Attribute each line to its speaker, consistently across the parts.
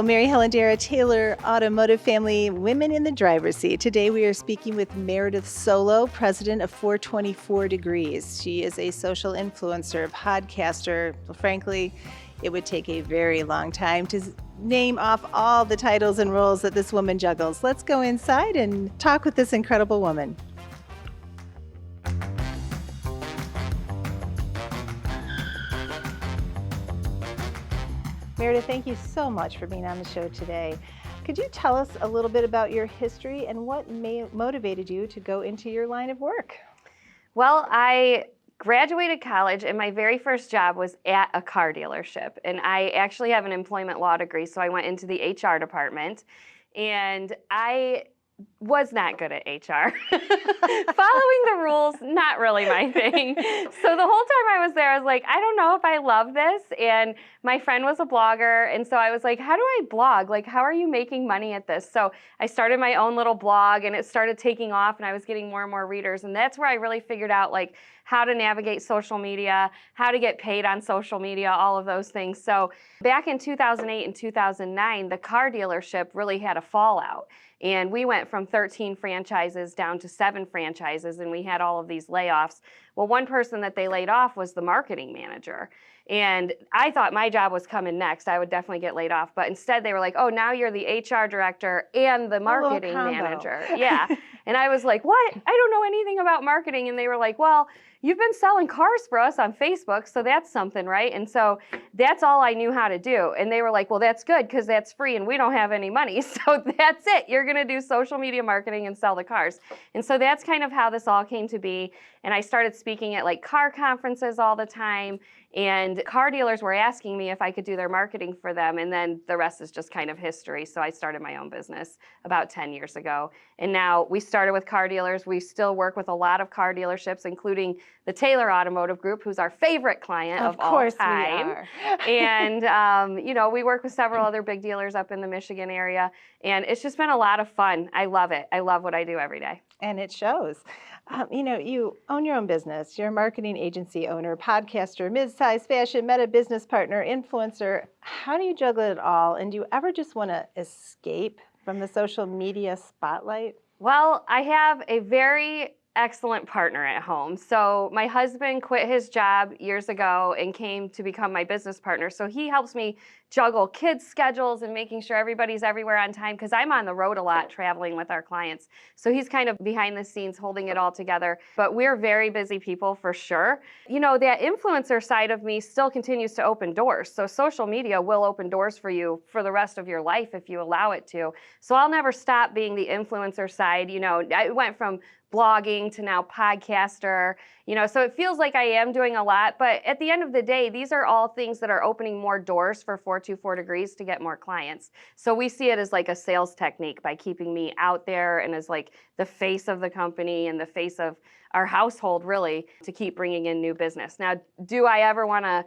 Speaker 1: Hello, Mary Helen Dara, Taylor Automotive Family, Women in the Driver's Seat. Today we are speaking with Meredith Soleau, president of 424 Degrees. She is a social influencer, podcaster. Well, frankly, it would take a very long time to name off all the titles and roles that this woman juggles. Let's go inside and talk with this incredible woman. Meredith, thank you so much for being on the show today. Could you tell us a little bit about your history and what motivated you to go into your line of work?
Speaker 2: Well, I graduated college and my very first job was at a car dealership. And I actually have an employment law degree, so I went into the HR department. And I was not good at HR. Following the rules, not really my thing. So the whole time I was there, I was like, I don't know if I love this. And my friend was a blogger. And so I was like, how do I blog? Like, how are you making money at this? So I started my own little blog and it started taking off and I was getting more and more readers. And that's where I really figured out like how to navigate social media, how to get paid on social media, all of those things. So back in 2008 and 2009, the car dealership really had a fallout. And we went from 13 franchises down to 7 franchises, and we had all of these layoffs. Well, one person that they laid off was the marketing manager. And I thought my job was coming next. I would definitely get laid off. But instead, they were like, oh, now you're the HR director and the marketing manager. Yeah. And I was like, what? I don't know anything about marketing. And they were like, well, you've been selling cars for us on Facebook, so that's something, right? And so that's all I knew how to do. And they were like, well, that's good because that's free and we don't have any money. So that's it. You're going to do social media marketing and sell the cars. And so that's kind of how this all came to be. And I started speaking at like car conferences all the time. And car dealers were asking me if I could do their marketing for them. And then the rest is just kind of history. So I started my own business about 10 years ago. And now we started with car dealers. We still work with a lot of car dealerships, including the Taylor Automotive Group, who's our favorite client of all time.
Speaker 1: We are.
Speaker 2: And, we work with several other big dealers up in the Michigan area. And it's just been a lot of fun. I love it. I love what I do every day.
Speaker 1: And it shows. You own your own business. You're a marketing agency owner, podcaster, mid-size fashion, meta business partner, influencer. How do you juggle it all? And do you ever just want to escape from the social media spotlight?
Speaker 2: Well, I have a very excellent partner at home. So my husband quit his job years ago and came to become my business partner. So he helps me juggle kids' schedules and making sure everybody's everywhere on time because I'm on the road a lot traveling with our clients. So he's kind of behind the scenes holding it all together. But we're very busy people for sure. That influencer side of me still continues to open doors. So social media will open doors for you for the rest of your life if you allow it to. So I'll never stop being the influencer side. I went from blogging to now podcaster, so it feels like I am doing a lot. But at the end of the day, these are all things that are opening more doors for 424 Degrees to get more clients. So we see it as like a sales technique by keeping me out there and as like the face of the company and the face of our household, really, to keep bringing in new business. Now, do I ever want to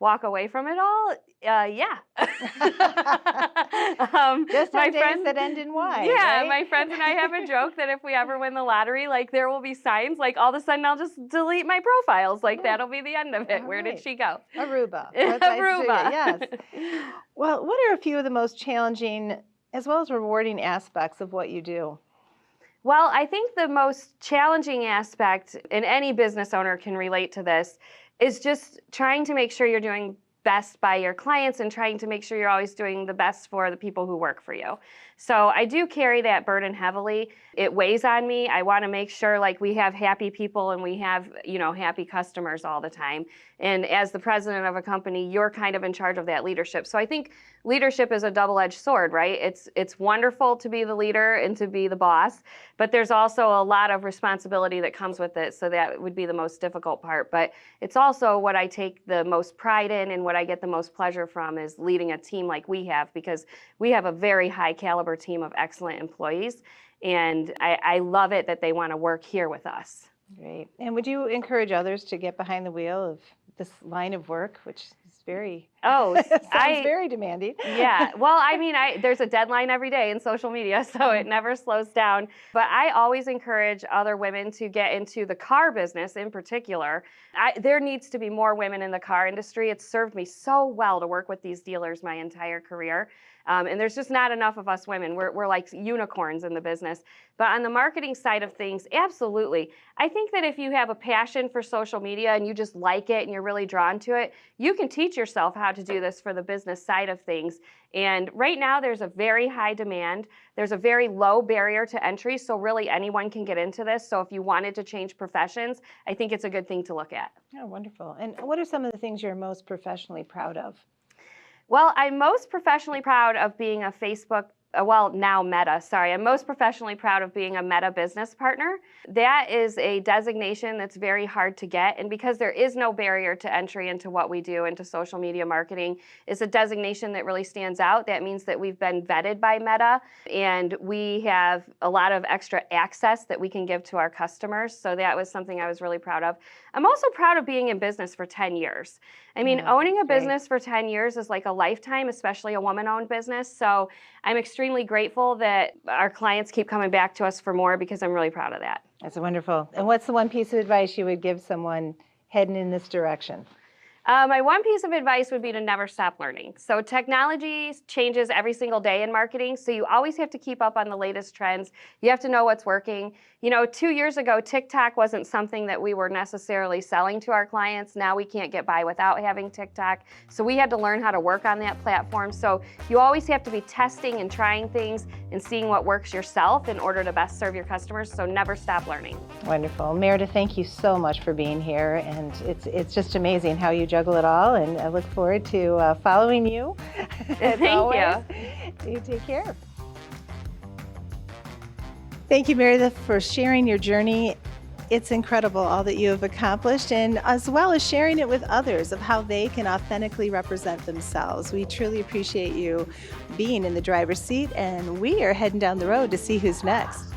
Speaker 2: walk away from it all? Yeah.
Speaker 1: Just on days that end in Y.
Speaker 2: Yeah,
Speaker 1: right?
Speaker 2: My friends and I have a joke that if we ever win the lottery, like there will be signs, like all of a sudden I'll just delete my profiles. Like that'll be the end of it.
Speaker 1: All
Speaker 2: Where
Speaker 1: right.
Speaker 2: did she go?
Speaker 1: Aruba.
Speaker 2: Aruba.
Speaker 1: Yes. Well, what are a few of the most challenging as well as rewarding aspects of what you do?
Speaker 2: Well, I think the most challenging aspect, and any business owner can relate to this, is just trying to make sure you're doing best by your clients and trying to make sure you're always doing the best for the people who work for you. So I do carry that burden heavily. It weighs on me. I want to make sure like we have happy people and we have, happy customers all the time. And as the president of a company, you're kind of in charge of that leadership. So I think leadership is a double-edged sword, right? It's wonderful to be the leader and to be the boss, but there's also a lot of responsibility that comes with it. So that would be the most difficult part. But it's also what I take the most pride in and what I get the most pleasure from is leading a team like we have, because we have a very high caliber team of excellent employees. And I love it that they want to work here with us.
Speaker 1: Great. And would you encourage others to get behind the wheel of this line of work, which is very
Speaker 2: Oh,
Speaker 1: It sounds very demanding.
Speaker 2: Yeah. Well, I mean, there's a deadline every day in social media, so it never slows down. But I always encourage other women to get into the car business in particular. There needs to be more women in the car industry. It's served me so well to work with these dealers my entire career. And there's just not enough of us women. We're like unicorns in the business. But on the marketing side of things, absolutely. I think that if you have a passion for social media and you just like it and you're really drawn to it, you can teach yourself how to do this for the business side of things. And right now, there's a very high demand. There's a very low barrier to entry, so really anyone can get into this. So if you wanted to change professions, I think it's a good thing to look at.
Speaker 1: Oh, wonderful. And what are some of the things you're most professionally proud of?
Speaker 2: Well, I'm most professionally proud of being a now Meta, sorry. I'm most professionally proud of being a Meta business partner. That is a designation that's very hard to get. And because there is no barrier to entry into what we do, into social media marketing, it's a designation that really stands out. That means that we've been vetted by Meta and we have a lot of extra access that we can give to our customers. So that was something I was really proud of. I'm also proud of being in business for 10 years. I mean, owning a business for 10 years is like a lifetime, especially a woman-owned business. So I'm extremely grateful that our clients keep coming back to us for more because I'm really proud of that.
Speaker 1: That's wonderful. And what's the one piece of advice you would give someone heading in this direction?
Speaker 2: My one piece of advice would be to never stop learning. So technology changes every single day in marketing, so you always have to keep up on the latest trends. You have to know what's working. 2 years ago, TikTok wasn't something that we were necessarily selling to our clients. Now we can't get by without having TikTok. So we had to learn how to work on that platform. So you always have to be testing and trying things and seeing what works yourself in order to best serve your customers. So never stop learning.
Speaker 1: Wonderful. Meredith, thank you so much for being here. And it's just amazing how you juggle it all. And I look forward to following you.
Speaker 2: Thank you.
Speaker 1: You take care. Thank you, Meredith, for sharing your journey. It's incredible all that you have accomplished, and as well as sharing it with others of how they can authentically represent themselves. We truly appreciate you being in the driver's seat, and we are heading down the road to see who's next.